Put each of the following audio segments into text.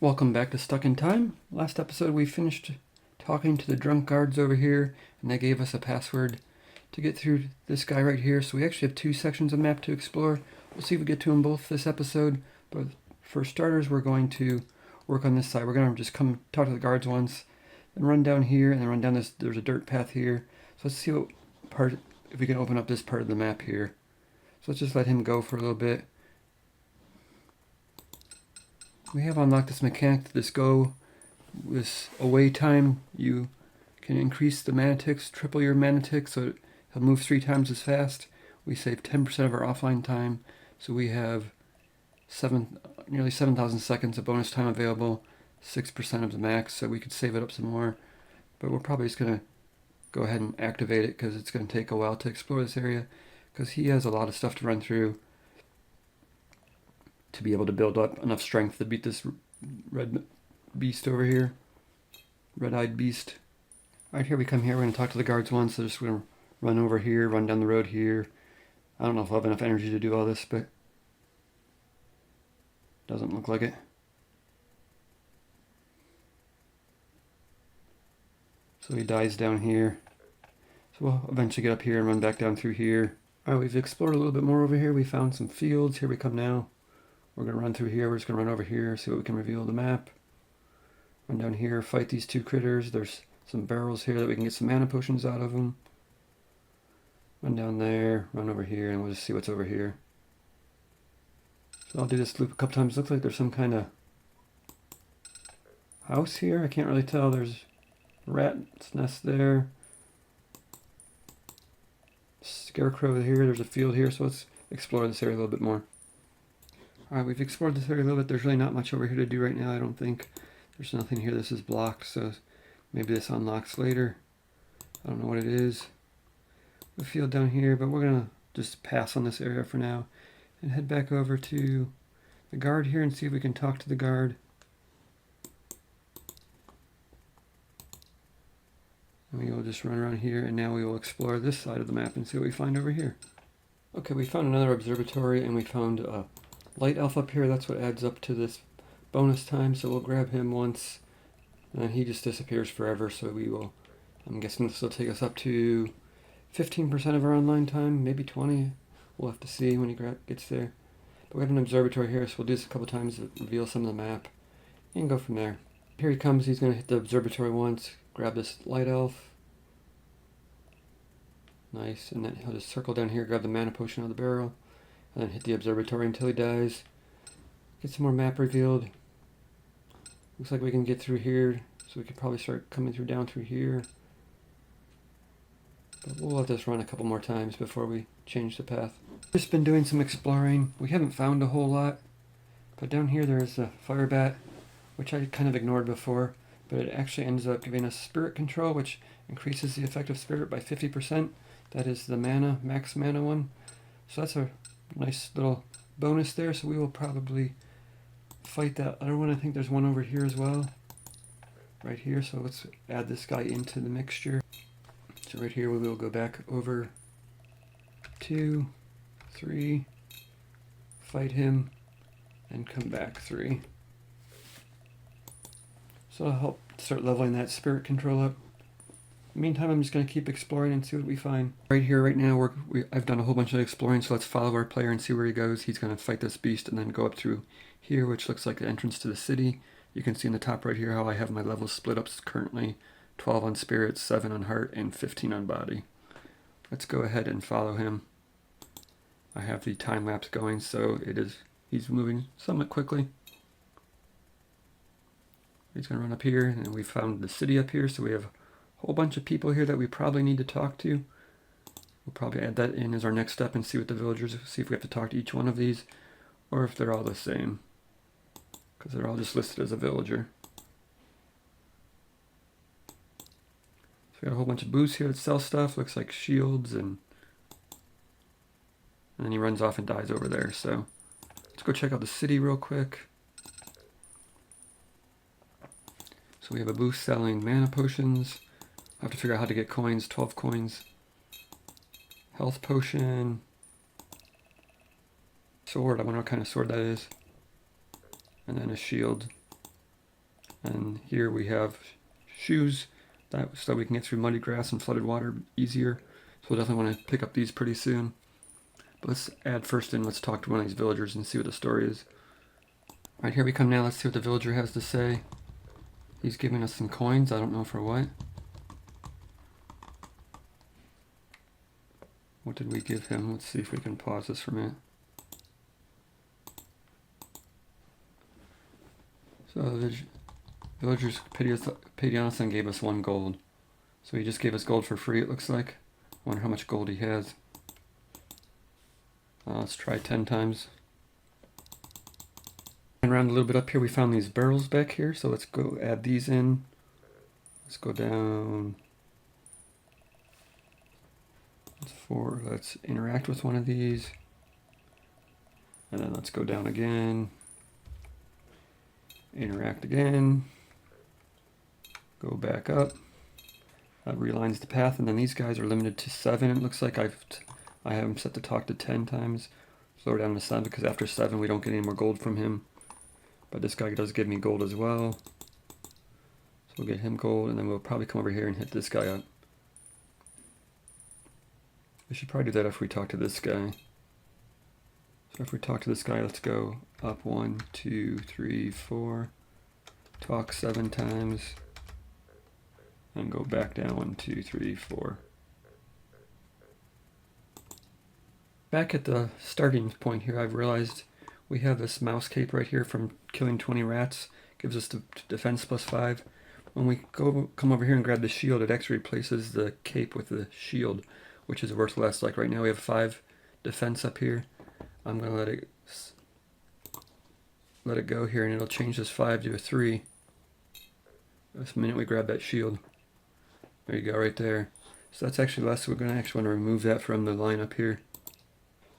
Welcome back to Stuck in Time. Last episode we finished talking to the drunk guards over here, and they gave us a password to get through this guy right here. So we actually have two sections of map to explore. We'll see if we get to them both this episode, but for starters we're going to work on this side. We're going to just come talk to the guards once, and run down here, and then run down this. There's a dirt path here. So let's see what part, if we can open up this part of the map here. So let's just let him go for a little bit. We have unlocked this mechanic to this go. This away time, you can increase the mana ticks, triple your mana ticks, so he'll move 3 times as fast. We save 10% of our offline time, so we have nearly 7,000 seconds of bonus time available, 6% of the max, so we could save it up some more. But we're probably just going to go ahead and activate it because it's going to take a while to explore this area, because he has a lot of stuff to run through to be able to build up enough strength to beat this red beast over here. Red-eyed beast. Alright, here we come here. We're going to talk to the guards once. So just going to run over here, run down the road here. I don't know if I'll have enough energy to do all this, but doesn't look like it. So he dies down here. So we'll eventually get up here and run back down through here. Alright, we've explored a little bit more over here. We found some fields. Here we come now. We're going to run through here. We're just going to run over here, see what we can reveal the map. Run down here, fight these 2 critters. There's some barrels here that we can get some mana potions out of them. Run down there, run over here, and we'll just see what's over here. So I'll do this loop a couple times. Looks like there's some kind of house here. I can't really tell. There's a rat's nest there. Scarecrow here. There's a field here. So let's explore this area a little bit more. Alright, we've explored this area a little bit. There's really not much over here to do right now, I don't think. There's nothing here. This is blocked, so maybe this unlocks later. I don't know what it is. The field down here, but we're going to just pass on this area for now and head back over to the guard here and see if we can talk to the guard. And we will just run around here, and now we will explore this side of the map and see what we find over here. Okay, we found another observatory, and we found a light elf up here. That's what adds up to this bonus time, so we'll grab him once, and then he just disappears forever, so we will, I'm guessing this will take us up to 15% of our online time, maybe 20. We'll have to see when he gets there. But we have an observatory here, so we'll do this a couple times to reveal some of the map, and go from there. Here he comes. He's going to hit the observatory once, grab this light elf. Nice, and then he'll just circle down here, grab the mana potion out of the barrel, and then hit the observatory until he dies. Get some more map revealed. Looks like we can get through here, so we could probably start coming down through here. But we'll let this run a couple more times before we change the path. Just been doing some exploring. We haven't found a whole lot, but down here there's a fire bat, which I kind of ignored before, but it actually ends up giving us spirit control, which increases the effect of spirit by 50%. That is the mana, max mana one. So that's a nice little bonus there, so we will probably fight that other one. I think there's one over here as well, right here. So let's add this guy into the mixture. So right here we will go back over 2, 3, fight him, and come back 3. So it'll help start leveling that spirit control up. Meantime, I'm just going to keep exploring and see what we find. Right here, right now, I've done a whole bunch of exploring, so let's follow our player and see where he goes. He's going to fight this beast and then go up through here, which looks like the entrance to the city. You can see in the top right here how I have my levels split up currently. 12 on spirit, 7 on heart, and 15 on body. Let's go ahead and follow him. I have the time lapse going, so he's moving somewhat quickly. He's going to run up here, and we found the city up here, so we have whole bunch of people here that we probably need to talk to. We'll probably add that in as our next step and see what the villagers, see if we have to talk to each one of these, or if they're all the same, because they're all just listed as a villager. So we got a whole bunch of booths here that sell stuff, looks like shields, and then he runs off and dies over there. So let's go check out the city real quick. So we have a booth selling mana potions. I have to figure out how to get coins, 12 coins. Health potion. Sword, I wonder what kind of sword that is. And then a shield. And here we have shoes so we can get through muddy grass and flooded water easier. So we'll definitely want to pick up these pretty soon. But let's add first in, let's talk to one of these villagers and see what the story is. Alright, here we come now. Let's see what the villager has to say. He's giving us some coins. I don't know for what. What did we give him? Let's see if we can pause this for a minute. So the villagers paid us and gave us 1 gold. So he just gave us gold for free, it looks like. I wonder how much gold he has. Let's try 10 times. And around a little bit up here, we found these barrels back here. So let's go add these in. Let's go down. Let's interact with one of these. And then let's go down again. Interact again. Go back up. That realigns the path, and then these guys are limited to 7. It looks like I have them set to talk to 10 times. Slow down to 7 because after 7 we don't get any more gold from him. But this guy does give me gold as well. So we'll get him gold, and then we'll probably come over here and hit this guy up. We should probably do that if we talk to this guy. So if we talk to this guy, let's go up 1, 2, 3, 4. Talk 7 times. And go back down 1, 2, 3, 4. Back at the starting point here, I've realized we have this mouse cape right here from killing 20 rats. Gives us the defense +5. When we come over here and grab the shield, it actually replaces the cape with the shield, which is worth less. Like right now we have 5 defense up here. I'm going to let it go here, and it'll change this 5 to a 3 this minute we grab that shield. There you go, right there. So that's actually less, so we're going to actually want to remove that from the line up here.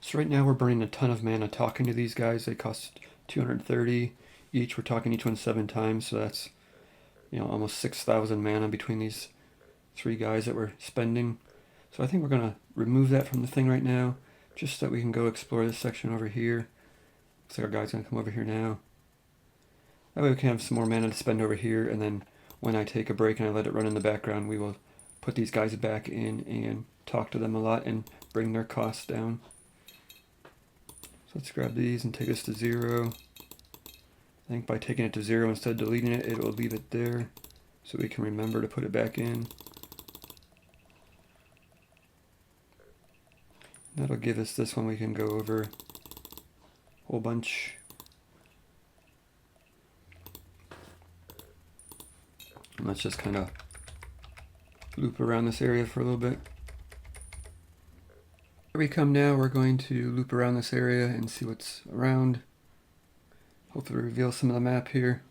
So right now we're burning a ton of mana talking to these guys. They cost 230 each. We're talking each one 7 times, so that's, you know, almost 6,000 mana between these 3 guys that we're spending. So I think we're going to remove that from the thing right now, just so that we can go explore this section over here. Looks like our guy's going to come over here now. That way we can have some more mana to spend over here, and then when I take a break and I let it run in the background, we will put these guys back in and talk to them a lot and bring their costs down. So let's grab these and take this to 0. I think by taking it to 0 instead of deleting it, it will leave it there so we can remember to put it back in. That'll give us this one we can go over a whole bunch. And let's just kind of loop around this area for a little bit. Here we come now, we're going to loop around this area and see what's around. Hopefully reveal some of the map here.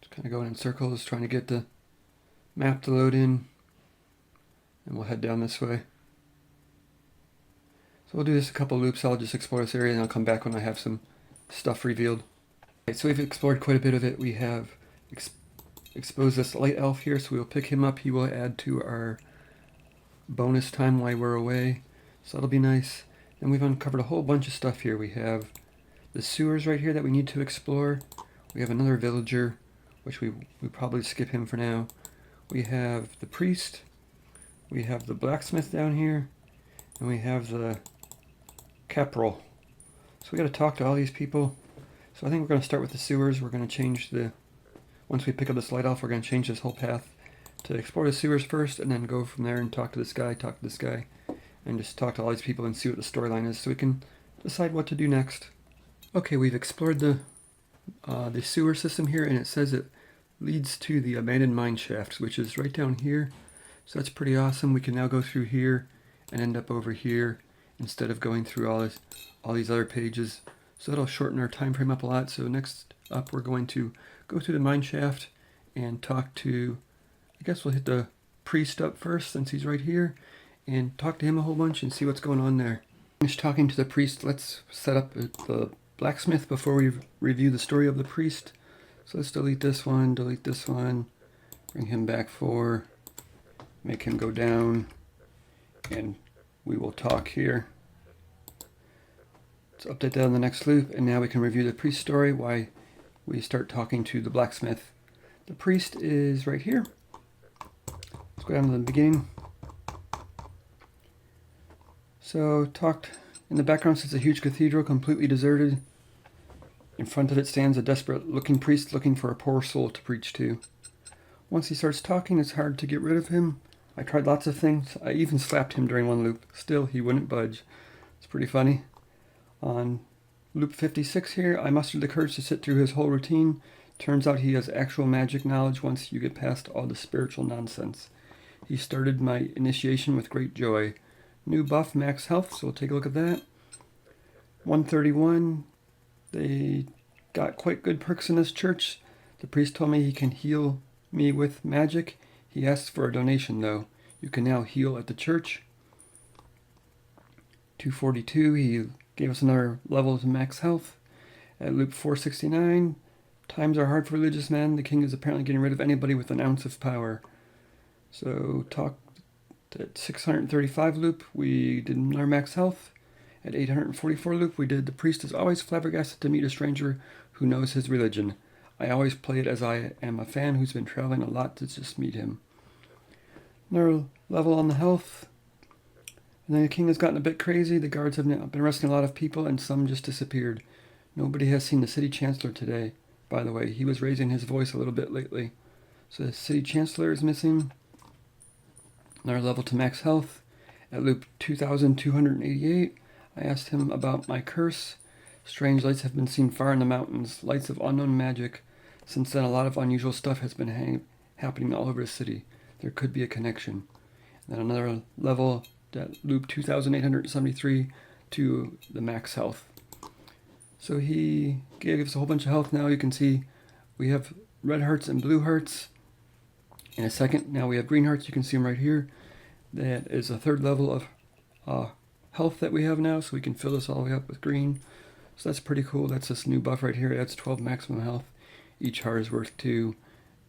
Just kind of going in circles, trying to get the map to load in. And we'll head down this way. So we'll do this a couple loops. I'll just explore this area and I'll come back when I have some stuff revealed. Okay, so we've explored quite a bit of it. We have exposed this light elf here, so we'll pick him up. He will add to our bonus time while we're away, so that'll be nice. And we've uncovered a whole bunch of stuff here. We have the sewers right here that we need to explore. We have another villager, which we probably skip him for now. We have the priest. We have the blacksmith down here. And we have the caporal. So we got to talk to all these people. So I think we're going to start with the sewers. We're going to change once we pick up this light off, we're going to change this whole path to explore the sewers first, and then go from there and talk to this guy, and just talk to all these people and see what the storyline is so we can decide what to do next. Okay, we've explored the sewer system here, and it says it leads to the abandoned mine shafts, which is right down here. So that's pretty awesome. We can now go through here and end up over here instead of going through all these other pages. So that'll shorten our time frame up a lot. So next up, we're going to go through the mine shaft and talk to, I guess we'll hit the priest up first since he's right here, and talk to him a whole bunch and see what's going on there. Finish talking to the priest. Let's set up the blacksmith before we review the story of the priest. So let's delete this one, bring him back 4, make him go down, and we will talk here. Let's update that on the next loop, and now we can review the priest story, why we start talking to the blacksmith. The priest is right here. Let's go down to the beginning. So, talked in the background sits a huge cathedral, completely deserted. In front of it stands a desperate-looking priest looking for a poor soul to preach to. Once he starts talking, it's hard to get rid of him. I tried lots of things. I even slapped him during one loop. Still, he wouldn't budge. It's pretty funny. On loop 56 here, I mustered the courage to sit through his whole routine. Turns out he has actual magic knowledge once you get past all the spiritual nonsense. He started my initiation with great joy. New buff, max health, so we'll take a look at that. 131. They got quite good perks in this church. The priest told me he can heal me with magic. He asks for a donation though. You can now heal at the church. 242, he gave us another level to max health. At loop 469, times are hard for religious men. The king is apparently getting rid of anybody with an ounce of power. So talk at 635 loop, we did our max health. At 844 loop, we did the priest is always flabbergasted to meet a stranger who knows his religion. I always play it as I am a fan who's been traveling a lot to just meet him. Another level on the health. And then the king has gotten a bit crazy. The guards have been arresting a lot of people and some just disappeared. Nobody has seen the city chancellor today. By the way, he was raising his voice a little bit lately. So the city chancellor is missing. Another level to max health. At loop 2288, I asked him about my curse. Strange lights have been seen far in the mountains, lights of unknown magic. Since then, a lot of unusual stuff has been happening all over the city. There could be a connection. And then another level at loop 2873 to the max health. So he gave us a whole bunch of health now. You can see we have red hearts and blue hearts. In a second, now we have green hearts. You can see them right here. That is a third level of health that we have now, so we can fill this all the way up with green. So that's pretty cool. That's this new buff right here. It adds 12 maximum health. Each heart is worth 2,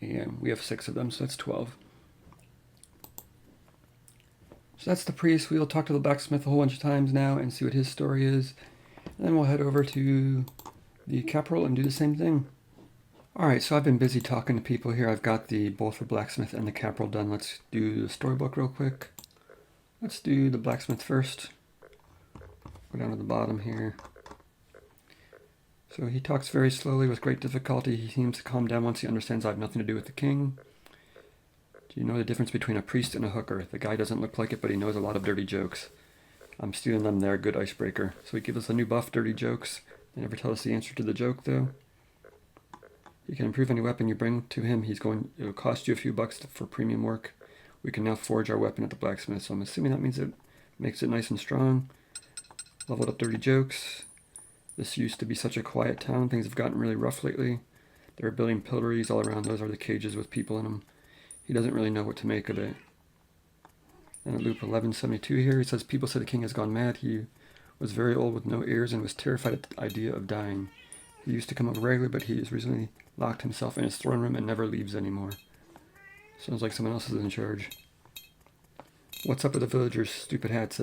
and we have 6 of them, so that's 12. So that's the priest. We'll talk to the blacksmith a whole bunch of times now and see what his story is. And then we'll head over to the capital and do the same thing. Alright, so I've been busy talking to people here. I've got both the blacksmith and the caporal done. Let's do the storybook real quick. Let's do the blacksmith first. Go down to the bottom here. So he talks very slowly with great difficulty. He seems to calm down once he understands I have nothing to do with the king. Do you know the difference between a priest and a hooker? The guy doesn't look like it, but he knows a lot of dirty jokes. I'm stealing them. They're a good icebreaker. So he gives us a new buff, dirty jokes. They never tell us the answer to the joke, though. You can improve any weapon you bring to him. It'll cost you a few bucks for premium work. We can now forge our weapon at the blacksmith, so I'm assuming that means it makes it nice and strong. Leveled up dirty jokes. This used to be such a quiet town. Things have gotten really rough lately. They're building pillories all around. Those are the cages with people in them. He doesn't really know what to make of it. And at loop 1172 here, he says, people say the king has gone mad. He was very old with no heirs and was terrified at the idea of dying. He used to come up regularly, but he has recently locked himself in his throne room and never leaves anymore. Sounds like someone else is in charge. What's up with the villagers' stupid hats?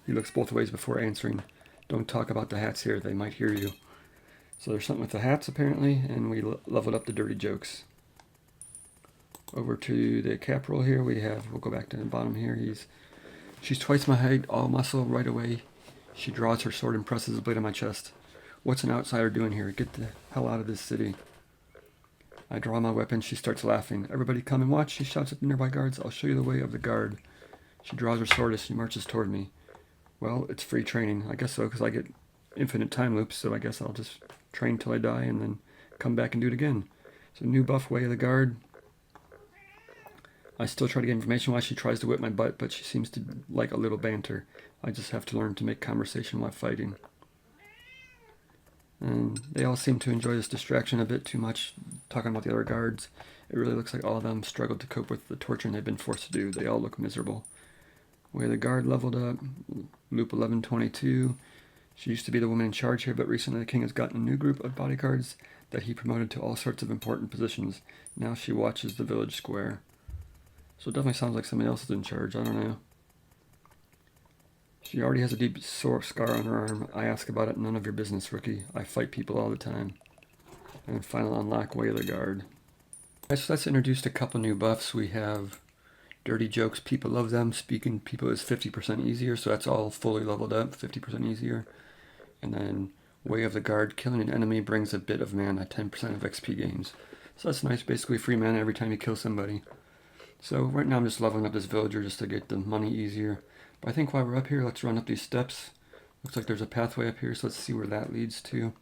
He looks both ways before answering. Don't talk about the hats here, they might hear you. So there's something with the hats apparently, and we leveled up the dirty jokes. Over to the caporal here, we'll go back to the bottom here. She's twice my height, all muscle, right away. She draws her sword and presses the blade on my chest. What's an outsider doing here? Get the hell out of this city. I draw my weapon. She starts laughing. Everybody come and watch, she shouts at the nearby guards. I'll show you the way of the guard. She draws her sword as she marches toward me. Well, it's free training. I guess so, because I get infinite time loops, so I guess I'll just train till I die and then come back and do it again. So new buff, way of the guard. I still try to get information while she tries to whip my butt, but she seems to like a little banter. I just have to learn to make conversation while fighting. And they all seem to enjoy this distraction a bit too much, talking about the other guards. It really looks like all of them struggled to cope with the torturing they've been forced to do. They all look miserable. Where the guard leveled up, loop 1122. She used to be the woman in charge here, but recently the king has gotten a new group of bodyguards that he promoted to all sorts of important positions. Now she watches the village square. So it definitely sounds like somebody else is in charge. I don't know. She already has a deep sore scar on her arm. I ask about it, none of your business, rookie. I fight people all the time. And final unlock Way of the Guard. Alright, so that's introduced a couple new buffs. We have Dirty Jokes, people love them. Speaking people is 50% easier, so that's all fully leveled up, 50% easier. And then Way of the Guard, killing an enemy brings a bit of mana, 10% of XP gains. So that's nice, basically free mana every time you kill somebody. So right now I'm just leveling up this villager just to get the money easier. But I think while we're up here, let's run up these steps. Looks like there's a pathway up here, so let's see where that leads to.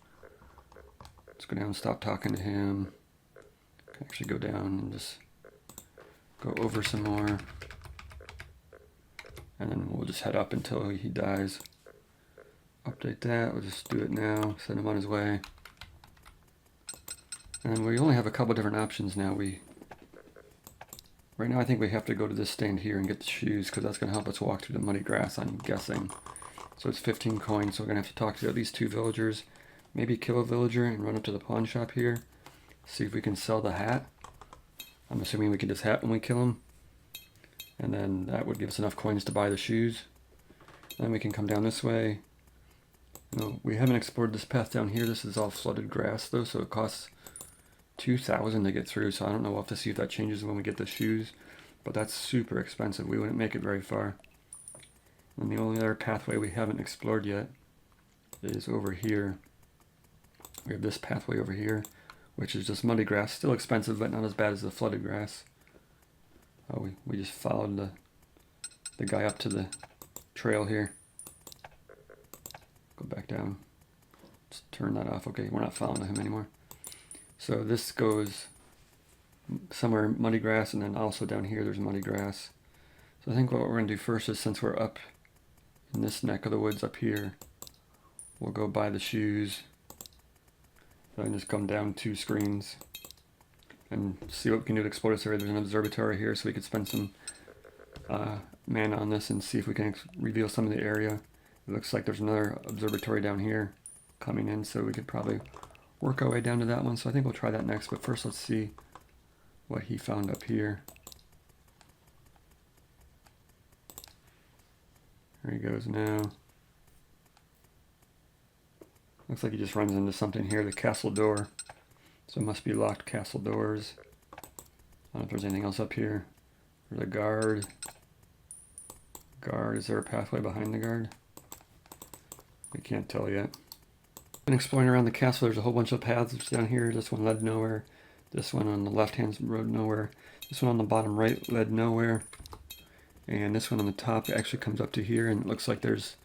Let's go down and stop talking to him. Can actually go down and just go over some more. And then we'll just head up until he dies. Update that, we'll just do it now, send him on his way. And we only have a couple different options now. Right now I think we have to go to this stand here and get the shoes, because that's going to help us walk through the muddy grass, I'm guessing. So it's 15 coins, so we're going to have to talk to at least 2 villagers. Maybe kill a villager and run up to the pawn shop here. See if we can sell the hat. I'm assuming we can just hat when we kill him. And then that would give us enough coins to buy the shoes. Then we can come down this way. We haven't explored this path down here. This is all flooded grass though, so it costs 2,000 to get through. So I don't know, we'll have to see if that changes when we get the shoes. But that's super expensive. We wouldn't make it very far. And the only other pathway we haven't explored yet is over here. We have this pathway over here, which is just muddy grass. Still expensive, but not as bad as the flooded grass. Oh, we just followed the guy up to the trail here. Go back down. Let's turn that off. Okay, we're not following him anymore. So this goes somewhere muddy grass, and then also down here there's muddy grass. So I think what we're going to do first is, since we're up in this neck of the woods up here, we'll go buy the shoes. Then just come down 2 screens and see what we can do to explore this area. There's an observatory here, so we could spend some mana on this and see if we can reveal some of the area. It looks like there's another observatory down here coming in, so we could probably work our way down to that one. So I think we'll try that next, but first let's see what he found up here. There he goes now. Looks like he just runs into something here, the castle door. So it must be locked castle doors. I don't know if there's anything else up here. There's a guard. Guard, is there a pathway behind the guard? We can't tell yet. Been exploring around the castle. There's a whole bunch of paths down here. This one led nowhere. This one on the left hand road nowhere. This one on the bottom right led nowhere. And this one on the top actually comes up to here, and it looks like there's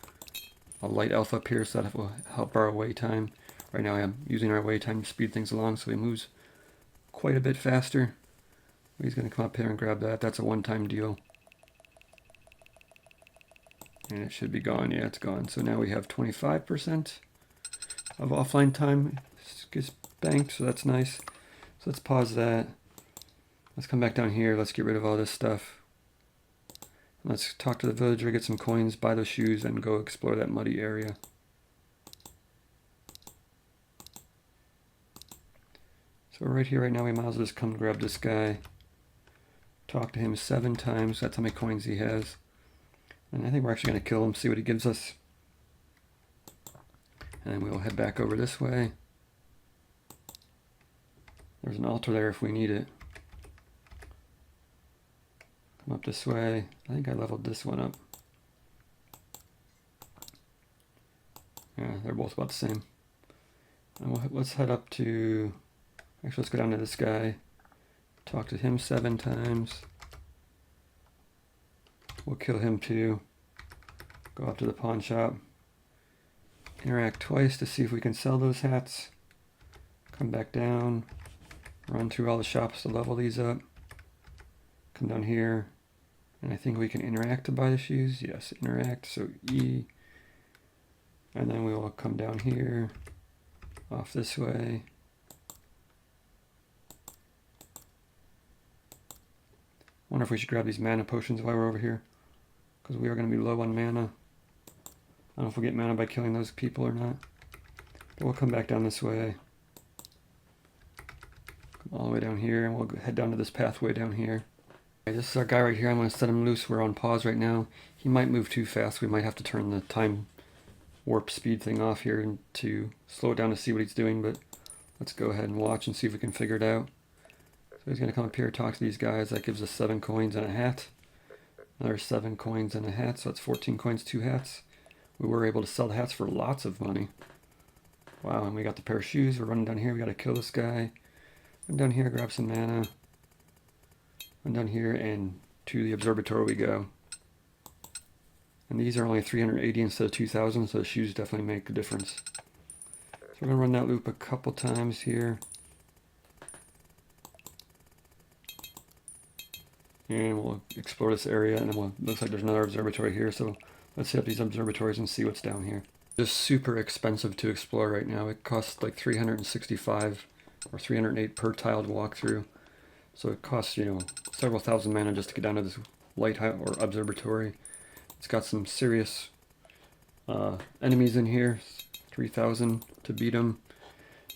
a light elf up here, so that will help our wait time. Right now I am using our wait time to speed things along, so he moves quite a bit faster. He's going to come up here and grab that. That's a one-time deal. And it should be gone. Yeah, it's gone. So now we have 25% of offline time gets banked, so that's nice. So let's pause that. Let's come back down here. Let's get rid of all this stuff. Let's talk to the villager, get some coins, buy those shoes, and go explore that muddy area. So right here, right now, we might as well just come grab this guy. Talk to him 7 times. That's how many coins he has. And I think we're actually going to kill him, see what he gives us. And then we'll head back over this way. There's an altar there if we need it. Come up this way. I think I leveled this one up. Yeah, they're both about the same. And let's head up to... Actually, let's go down to this guy. Talk to him 7 times. We'll kill him too. Go up to the pawn shop. Interact twice to see if we can sell those hats. Come back down. Run through all the shops to level these up. Come down here. And I think we can interact to buy the shoes. Yes, interact. So E. And then we will come down here. Off this way. Wonder if we should grab these mana potions while we're over here, because we are going to be low on mana. I don't know if we'll get mana by killing those people or not. But we'll come back down this way. Come all the way down here, and we'll head down to this pathway down here. Okay, this is our guy right here. I'm going to set him loose. We're on pause right now. He might move too fast. We might have to turn the time warp speed thing off here to slow it down to see what he's doing, but let's go ahead and watch and see if we can figure it out. So he's going to come up here, talk to these guys. That gives us 7 coins and a hat. Another 7 coins and a hat, so that's 14 coins, 2 hats. We were able to sell the hats for lots of money. Wow, and we got the pair of shoes. We're running down here. We got to kill this guy. Run down here, grab some mana. Run down here, and to the observatory we go. And these are only 380 instead of 2,000, so the shoes definitely make a difference. So we're going to run that loop a couple times here. And we'll explore this area, and then looks like there's another observatory here, so let's hit up these observatories and see what's down here. Just super expensive to explore right now. It costs like 365 or 308 per tiled walkthrough. So it costs, you know, several thousand mana just to get down to this lighthouse or observatory. It's got some serious enemies in here, 3,000 to beat them.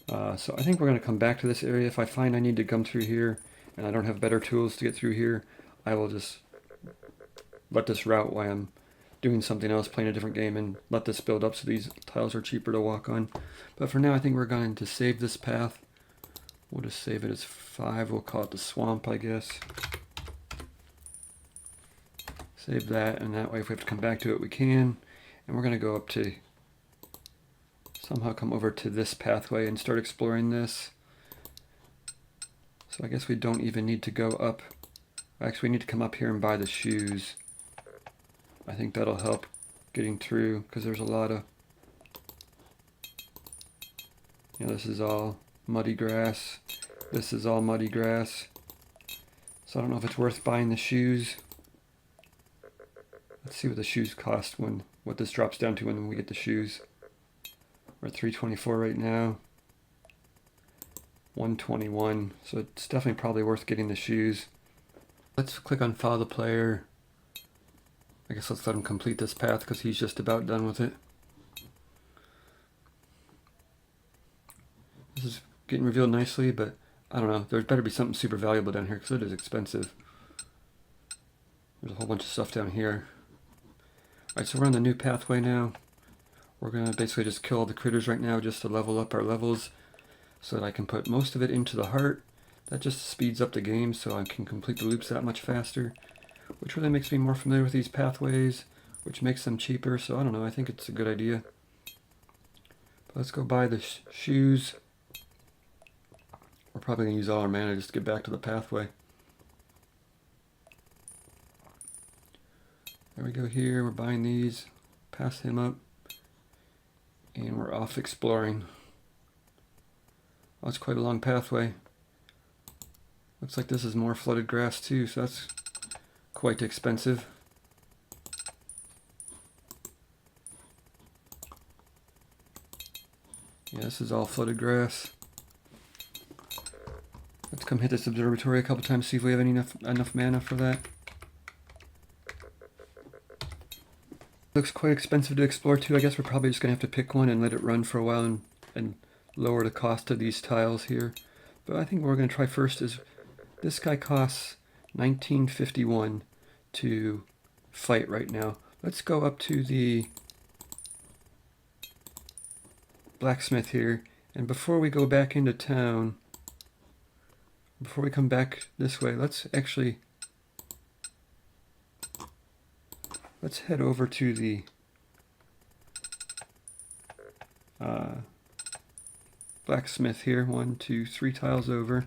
So I think we're going to come back to this area. If I find I need to come through here and I don't have better tools to get through here, I will just let this route while I'm doing something else, playing a different game, and let this build up so these tiles are cheaper to walk on. But for now, I think we're going to save this path. We'll just save it as 5. We'll call it the swamp, I guess. Save that, and that way if we have to come back to it, we can. And we're going to go up to, somehow come over to this pathway and start exploring this. So I guess we don't even need to go up. Actually, we need to come up here and buy the shoes. I think that'll help getting through, because there's a lot of, you know, this is all muddy grass. This is all muddy grass. So I don't know if it's worth buying the shoes. Let's see what the shoes cost what this drops down to when we get the shoes. We're at 324 right now. 121. So it's definitely probably worth getting the shoes. Let's click on follow the player. I guess let's let him complete this path because he's just about done with it. This is getting revealed nicely, but I don't know. There's better be something super valuable down here because it is expensive. There's a whole bunch of stuff down here. Alright, so we're on the new pathway now. We're going to basically just kill all the critters right now just to level up our levels so that I can put most of it into the heart. That just speeds up the game so I can complete the loops that much faster, which really makes me more familiar with these pathways, which makes them cheaper. So I don't know, I think it's a good idea. But let's go buy the shoes. We're probably going to use all our mana just to get back to the pathway. There we go here, we're buying these, pass him up, and we're off exploring. Oh, it's quite a long pathway. Looks like this is more flooded grass too, so that's quite expensive. Yeah, this is all flooded grass. Let's come hit this observatory a couple times, see if we have enough mana for that. Looks quite expensive to explore too. I guess we're probably just going to have to pick one and let it run for a while and lower the cost of these tiles here. But I think what we're going to try first is this guy costs 1951 to fight right now. Let's go up to the Blacksmith here, and before we go back into town, before we come back this way, let's head over to the Blacksmith here. 1, 2, 3 tiles over.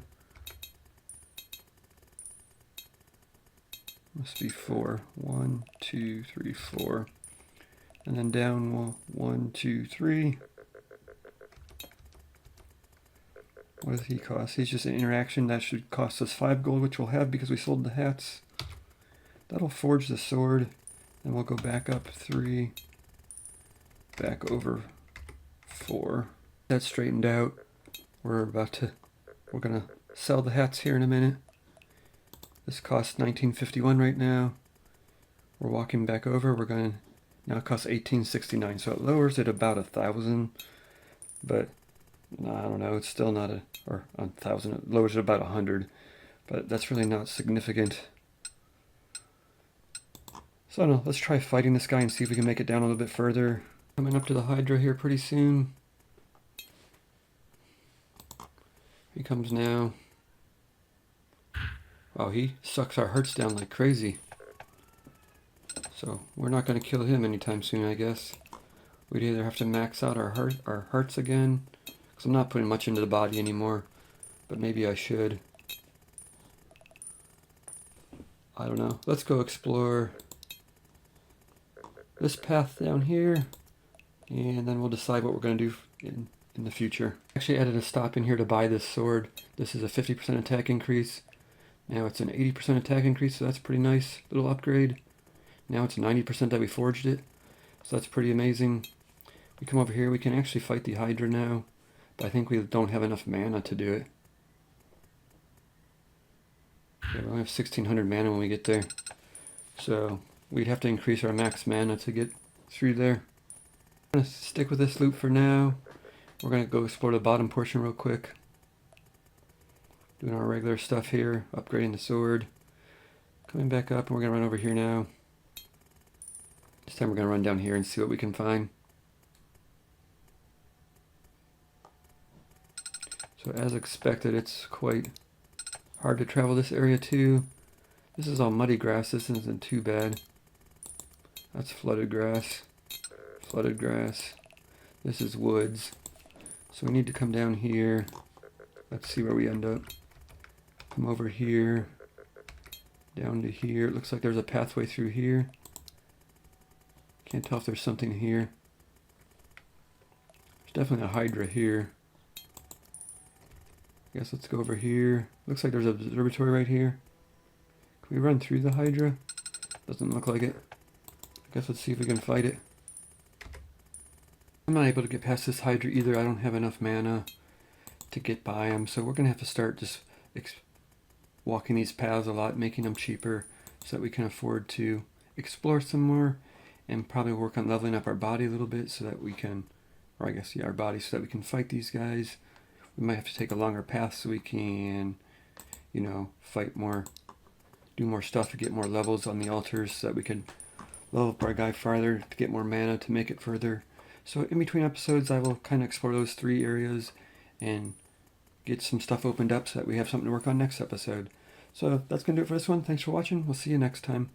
Must be 4. 1, 2, 3, 4. And then down 1, 2, 3. What does he cost? He's just an interaction. That should cost us 5 gold, which we'll have because we sold the hats. That'll forge the sword. And we'll go back up 3. Back over 4. That's straightened out. We're gonna sell the hats here in a minute. This costs 1951 right now. We're walking back over. We're going to now cost 1869. So it lowers it about 1,000, but no, I don't know. It's still not or 1,000. It lowers it about 100, but that's really not significant. So I don't know. Let's try fighting this guy and see if we can make it down a little bit further. Coming up to the Hydra here pretty soon. He comes now. Oh, he sucks our hearts down like crazy. So we're not going to kill him anytime soon, I guess. We'd either have to max out our hearts again, because I'm not putting much into the body anymore, but maybe I should. I don't know. Let's go explore this path down here, and then we'll decide what we're going to do in the future. Actually added a stop in here to buy this sword. This is a 50% attack increase. Now it's an 80% attack increase, so that's pretty nice little upgrade. Now it's 90% that we forged it, so that's pretty amazing. We come over here, we can actually fight the Hydra now, but I think we don't have enough mana to do it. Yeah, we only have 1600 mana when we get there, so we'd have to increase our max mana to get through there. I'm going to stick with this loop for now. We're going to go explore the bottom portion real quick. Doing our regular stuff here, upgrading the sword. Coming back up, and we're going to run over here now. This time we're going to run down here and see what we can find. So as expected, it's quite hard to travel this area too. This is all muddy grass, this isn't too bad. That's flooded grass. Flooded grass. This is woods. So we need to come down here. Let's see where we end up. Come over here. Down to here. It looks like there's a pathway through here. Can't tell if there's something here. There's definitely a Hydra here. I guess let's go over here. Looks like there's an observatory right here. Can we run through the Hydra? Doesn't look like it. I guess let's see if we can fight it. I'm not able to get past this Hydra either. I don't have enough mana to get by him, so we're going to have to start just walking these paths a lot, making them cheaper so that we can afford to explore some more and probably work on leveling up our body a little bit so that we can, or I guess, yeah, our body, so that we can fight these guys. We might have to take a longer path so we can, you know, fight more, do more stuff to get more levels on the altars so that we can level up our guy farther to get more mana to make it further. So in between episodes, I will kind of explore those 3 areas and get some stuff opened up so that we have something to work on next episode. So that's going to do it for this one. Thanks for watching. We'll see you next time.